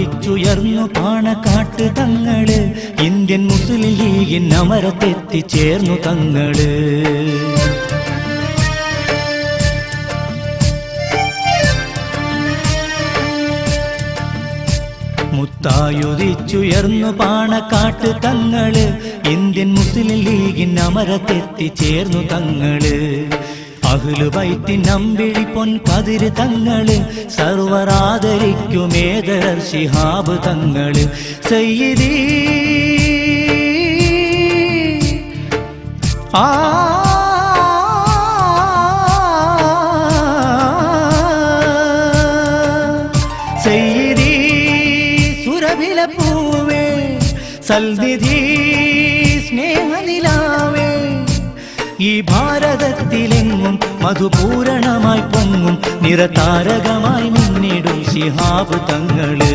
മുത്തായുദിച്ചുയർന്നു പാണക്കാട്ട് തങ്ങള്, Indian Muslim ലീഗിൻ അമരത്തെത്തിച്ചേർന്നു തങ്ങള്. മുത്തായുദിച്ചുയർന്നു പാണക്കാട്ട് തങ്ങള്, ഇന്ത്യൻ മുസ്ലിം ലീഗിൻ അമരത്തെത്തിച്ചേർന്നു തങ്ങള്. അഹ്ലുബൈത്തിൻ അമ്പിളി പൊൻ കതിര് തങ്ങള്, സർവരാദരിക്കുമേദരർ ശിഹാബ് തങ്ങള്. സയ്യിദീ സയ്യിദീ സുരഭില പൂവേ, സൽനിധി സ്നേഹനിലാവേ, ഈ ഭാരതത്തിലെങ്ങും മധുപൂരണമായി പൊങ്ങും നിറതാരകമായി മിന്നിടും ശിഹാബ് തങ്ങള്.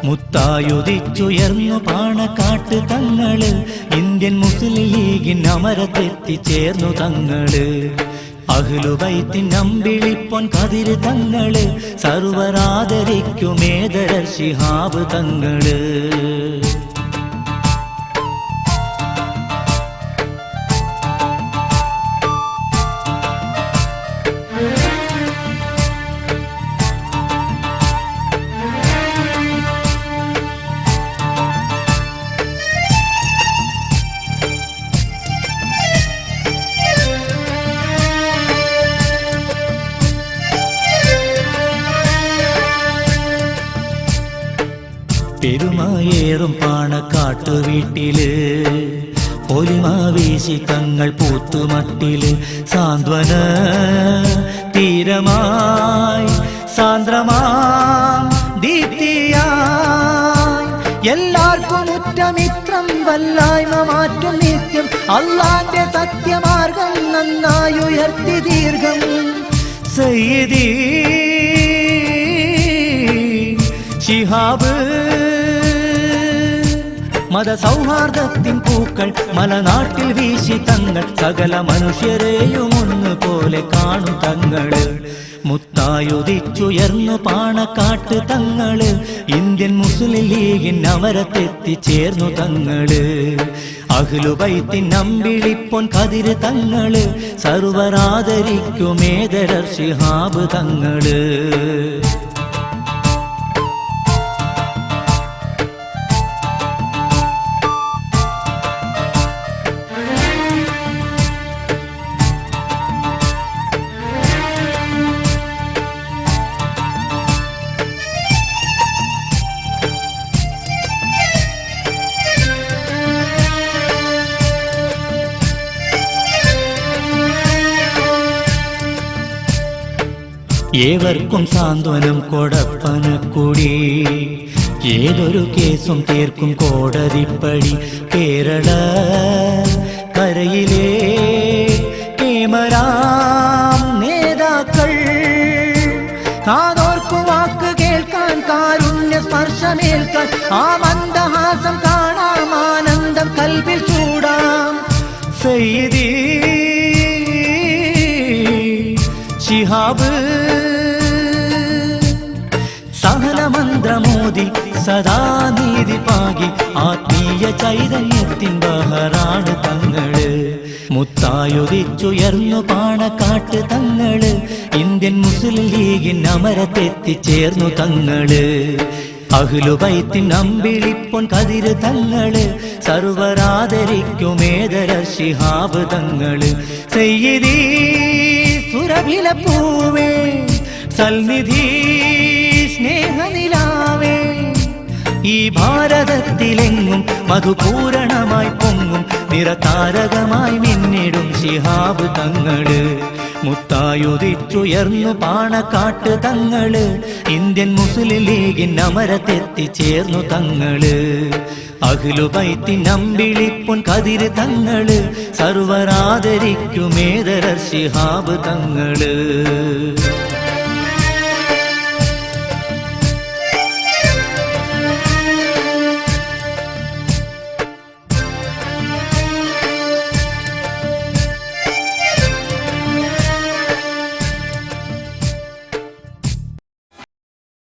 മുത്തായുദിച്ചുയർന്നു പാണക്കാട്ട് തങ്ങള്, ഇന്ത്യൻ മുസ്ലിം ലീഗിൻ അമരത്തെത്തിച്ചേർന്നു തങ്ങള്. അഹ്ലുബൈത്തിൻ അമ്പിളിപ്പൊൻ കതിര് തങ്ങള്, സർവരാദരിക്കുമേദരർ ശിഹാബ് തങ്ങള്. പെരുമായേറും പാണക്കാട്ടു വീട്ടില്, പൊലിമാവീശി തങ്ങൾ പൂത്തുമട്ടില്, സാന്ത്വന തീരമായി സാന്ദ്രമാം ദീപ്തിയായി, എല്ലാവർക്കും ഉറ്റമിത്രം വല്ലായ്മ മാറ്റും നിത്യം, അള്ളാന്റെ സത്യമാർഗം നന്നായി ഉയർത്തി ദീർഘം. സയ്യിദീ ശിഹാബ് മതസൗഹാർദ്ദത്തിൻ പൂക്കൾ മലനാട്ടിൽ വീശി തങ്ങൾ, സകല മനുഷ്യരെയും ഒന്നുപോലെ കാണും തങ്ങള്. മുത്തായുദിച്ചുയർന്നു പാണക്കാട്ട് തങ്ങള്, ഇന്ത്യൻ മുസ്ലിം ലീഗിൻ അമരത്തെത്തിച്ചേർന്നു തങ്ങള്. അഹ്ലുബൈത്തിൻ അമ്പിളിപ്പൊൻ കതിര് തങ്ങള്, സർവരാദരിക്കുമേദരർ ശിഹാബ് തങ്ങള്. ഏവർക്കും സാന്ത്വനം കൊടപ്പനക്കുടി, ഏതൊരു കേസും തീർക്കും കോടതിപ്പടി. കേരള കരയിലെ കേമരാം നേതാക്കൾ, കാതോർക്കു വാക്ക് കേൾക്കാൻ, കാരുണ്യ സ്പർശമേൽക്കാൻ, ആ മന്ദഹാസം കാണാം, ആനന്ദം കൽബിൽ ചൂടാം. സയ്യിദീ ശിഹാബ് സഹനമന്ത്രമോദി സദാ നീതി പാകി, ആത്മീയ ചൈതന്യത്തിൻ ബഹറാണ് തങ്ങള്. മുത്തായുദിച്ചുയർന്നു പാണക്കാട്ട് തങ്ങള്, ഇന്ത്യൻ മുസ്ലിം ലീഗിൻ അമരത്തെത്തിച്ചേർന്നു തങ്ങള്. അഹ്ലുബൈത്തിൻ അമ്പിളിപ്പൊൻ കതിര് തങ്ങള്, സർവരാദരിക്കുമേദരർ ശിഹാബ് തങ്ങള്. സയ്യിദീ സുരഭില പൂവേ, സൽനിധി സ്നേഹനിലാവേ, ഈ ഭാരതത്തിലെങ്ങും മധുപൂരണമായി പൊങ്ങും നിറതാരകമായി മിന്നിടും ശിഹാബ് തങ്ങള്. മുത്തായുദിച്ചുയർന്നു പാണക്കാട്ട് തങ്ങള്, ഇന്ത്യൻ മുസ്ലിം ലീഗിൻ അമരത്തെത്തിച്ചേർന്നു തങ്ങള്. അഹ്ലുബൈത്തിൻ അമ്പിളിപ്പൊൻ കതിര് തങ്ങള്, സർവരാദരിക്കുമേദരർ ശിഹാബ് തങ്ങള്.